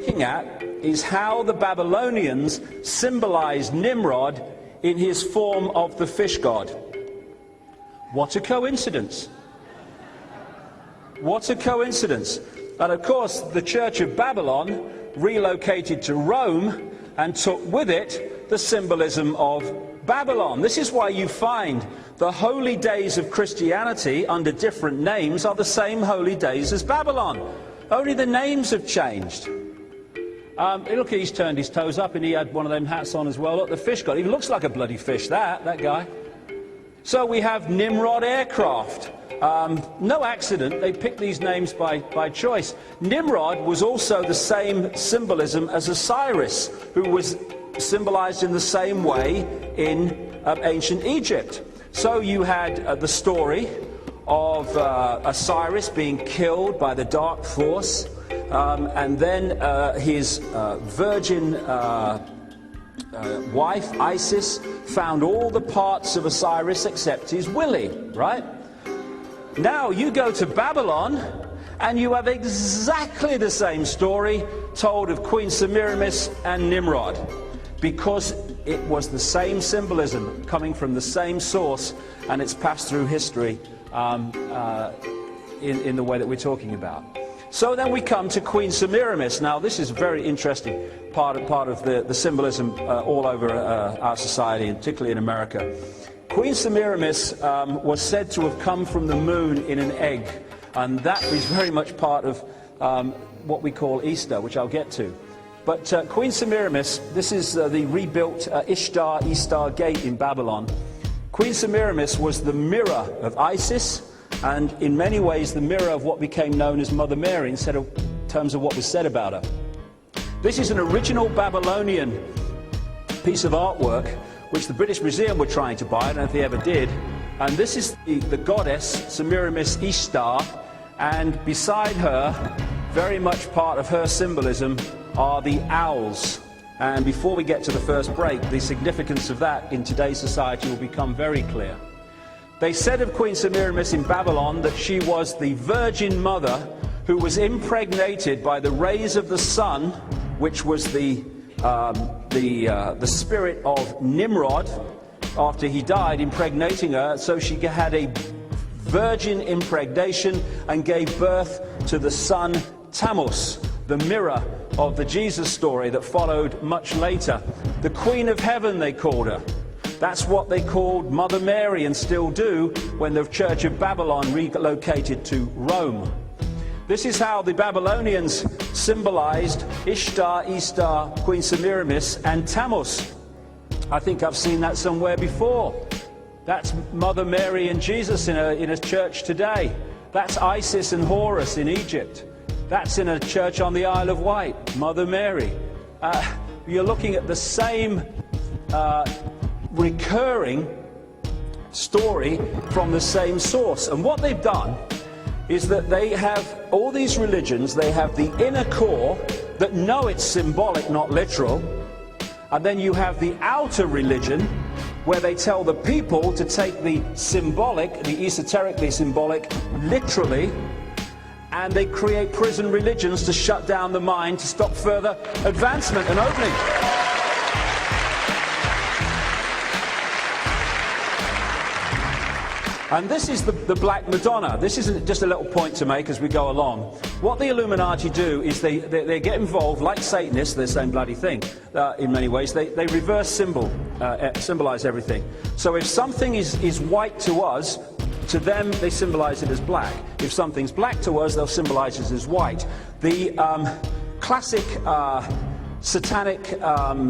looking at is how the Babylonians symbolized Nimrod in his form of the fish god. What a coincidence. What a coincidence. And of course, the Church of Babylon relocated to Rome and took with it the symbolism of Babylon. This is why you find the holy days of Christianity under different names are the same holy days as Babylon. Only the names have changed. Look, he's turned his toes up and he had one of them hats on as well. Look, the fish god. He looks like a bloody fish, that guy. So we have Nimrod aircraft. No accident, they picked these names by choice. Nimrod was also the same symbolism as Osiris, who was symbolized in the same way in ancient Egypt. So you had the story of Osiris being killed by the dark force, and then his virgin wife, Isis, found all the parts of Osiris except his willy, right? Now you go to Babylon and you have exactly the same story told of Queen Semiramis and Nimrod, because it was the same symbolism coming from the same source, and it's passed through history in the way that we're talking about. So then we come to Queen Semiramis. Now this is a very interesting part of the symbolism all over our society, and particularly in America. Queen Semiramis was said to have come from the moon in an egg, and that is very much part of what we call Easter, which I'll get to. But Queen Semiramis, this is the rebuilt Ishtar Gate in Babylon. Queen Semiramis was the mirror of Isis, and in many ways the mirror of what became known as Mother Mary, in terms of what was said about her. This is an original Babylonian piece of artwork which the British Museum were trying to buy. I don't know if they ever did. And this is the goddess Semiramis Ishtar, and beside her, very much part of her symbolism, are the owls. And before we get to the first break, the significance of that in today's society will become very clear. They said of Queen Semiramis in Babylon that she was the Virgin Mother who was impregnated by the rays of the sun, which was the spirit of Nimrod after he died, impregnating her. So she had a virgin impregnation and gave birth to the son Tammuz, the mirror of the Jesus story that followed much later. The Queen of Heaven, they called her. That's what they called Mother Mary, and still do, when the Church of Babylon relocated to Rome. This is how the Babylonians symbolized Ishtar, Queen Semiramis, and Tammuz. I think I've seen that somewhere before. That's Mother Mary and Jesus in a church today. That's Isis and Horus in Egypt. That's in a church on the Isle of Wight, Mother Mary. You're looking at the same recurring story from the same source. And what they've done is that they have all these religions. They have the inner core that know it's symbolic, not literal. And then you have the outer religion, where they tell the people to take the symbolic, the esoterically symbolic, literally, and they create prison religions to shut down the mind, to stop further advancement and opening. And this is the Black Madonna. This isn't just a little point to make as we go along. What the Illuminati do is they get involved, like Satanists, they're the same bloody thing in many ways. They reverse symbolize everything. So if something is white to us, to them they symbolize it as black. If something's black to us, they'll symbolize it as white. The classic satanic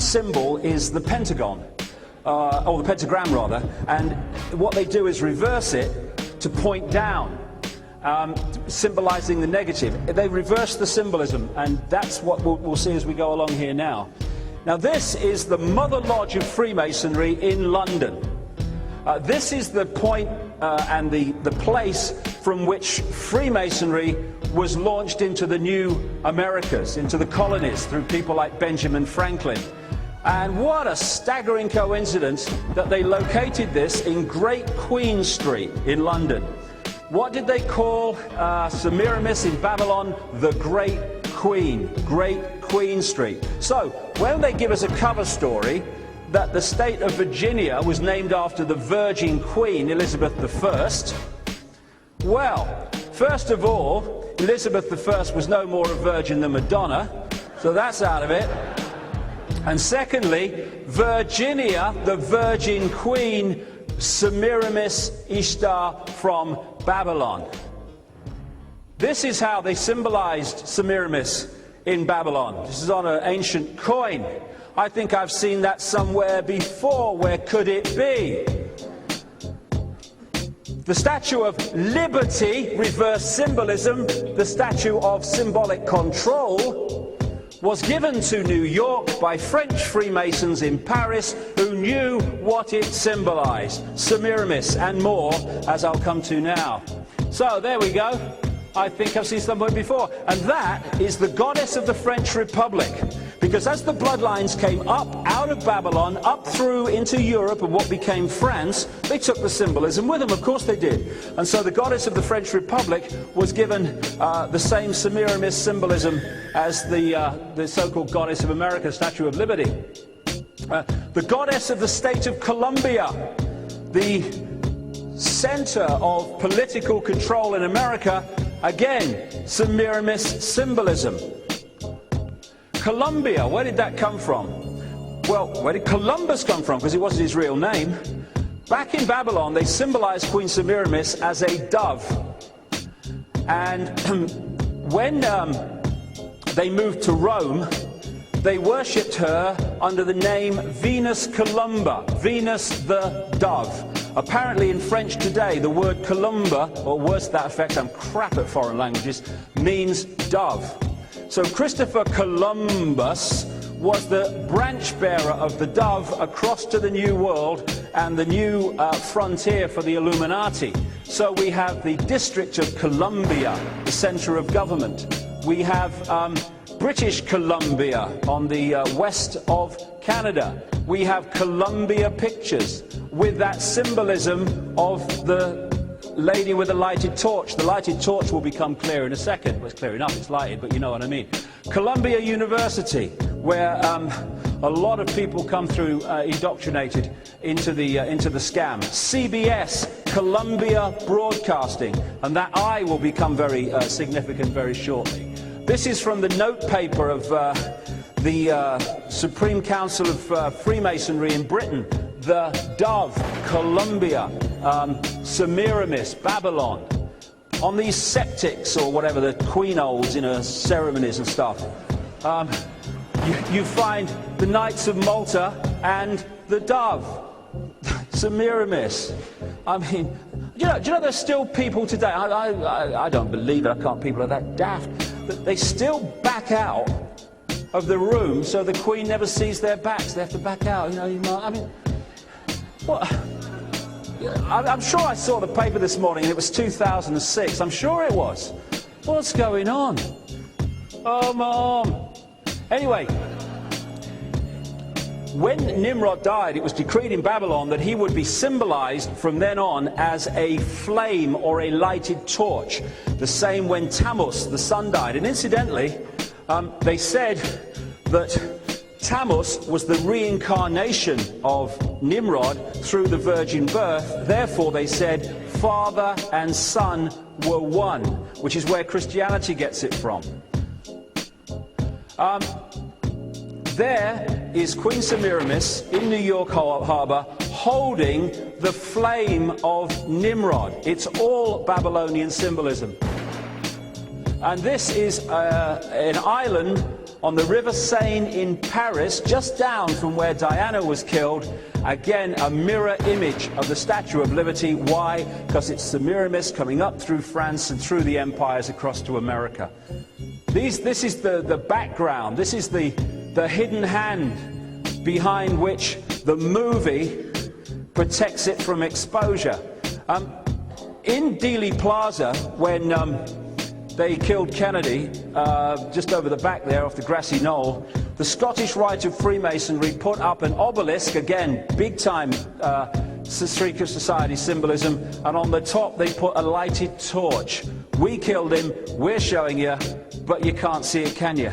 symbol is the pentagon. Or the pentagram rather, and what they do is reverse it to point down, symbolizing the negative. They reverse the symbolism, and that's what we'll see as we go along here now. Now this is the Mother Lodge of Freemasonry in London. This is the point and the place from which Freemasonry was launched into the new Americas, into the colonies, through people like Benjamin Franklin. And what a staggering coincidence that they located this in Great Queen Street in London. What did they call Semiramis in Babylon? The Great Queen. Great Queen Street. So, when they give us a cover story that the state of Virginia was named after the Virgin Queen, Elizabeth I, well, first of all, Elizabeth I was no more a virgin than Madonna, so that's out of it. And secondly, Virginia, the Virgin Queen, Semiramis Ishtar from Babylon. This is how they symbolized Semiramis in Babylon. This is on an ancient coin. I think I've seen that somewhere before. Where could it be? The Statue of Liberty, reverse symbolism, the statue of symbolic control, was given to New York by French Freemasons in Paris who knew what it symbolized. Semiramis and more, as I'll come to now. So there we go. I think I've seen somewhere before. And that is the goddess of the French Republic. Because as the bloodlines came up out of Babylon, up through into Europe and what became France, they took the symbolism with them. Of course they did. And so the goddess of the French Republic was given the same Semiramis symbolism as the so-called goddess of America, Statue of Liberty. The goddess of the state of Columbia, the center of political control in America, again, Semiramis symbolism. Columbia, where did that come from? Well, where did Columbus come from? Because it wasn't his real name. Back in Babylon, they symbolized Queen Semiramis as a dove. And when they moved to Rome, they worshipped her under the name Venus Columba, Venus the dove. Apparently in French today, the word columba, or worse to that effect, I'm crap at foreign languages, means dove. So Christopher Columbus was the branch bearer of the dove across to the New World and the new frontier for the Illuminati. So we have the District of Columbia, the centre of government. We have British Columbia on the west of Canada. We have Columbia Pictures with that symbolism of the lady with a lighted torch. The lighted torch will become clear in a second. Well, it's clear enough, it's lighted, but you know what I mean. Columbia University, where a lot of people come through indoctrinated into the scam. CBS, Columbia Broadcasting, and that I will become very significant very shortly. This is from the note paper of the Supreme Council of Freemasonry in Britain. The dove, Columbia, Semiramis, Babylon. On these septics, or whatever the queen holds in her ceremonies and stuff, you find the Knights of Malta and the dove, Semiramis. I mean, do you know there's still people today, I don't believe it, I can't, people are that daft, that they still back out of the room so the Queen never sees their backs. They have to back out, you know, I mean, what? I'm sure I saw the paper this morning and it was 2006. I'm sure it was. What's going on? Oh, Mom. Anyway, when Nimrod died, it was decreed in Babylon that he would be symbolized from then on as a flame or a lighted torch. The same when Tammuz, the sun, died. And incidentally, they said that Tammuz was the reincarnation of Nimrod through the virgin birth. Therefore, they said, father and son were one, which is where Christianity gets it from. There is Queen Semiramis in New York Harbor holding the flame of Nimrod. It's all Babylonian symbolism. And this is an island on the River Seine in Paris, just down from where Diana was killed. Again, a mirror image of the Statue of Liberty. Why? Because it's Semiramis coming up through France and through the empires across to America. This is the background. This is the hidden hand behind which the movie protects it from exposure. In Dealey Plaza, when they killed Kennedy, just over the back there off the grassy knoll, the Scottish Rite of Freemasonry put up an obelisk, again, big-time secret society symbolism, and on the top they put a lighted torch. We killed him, we're showing you, but you can't see it, can you?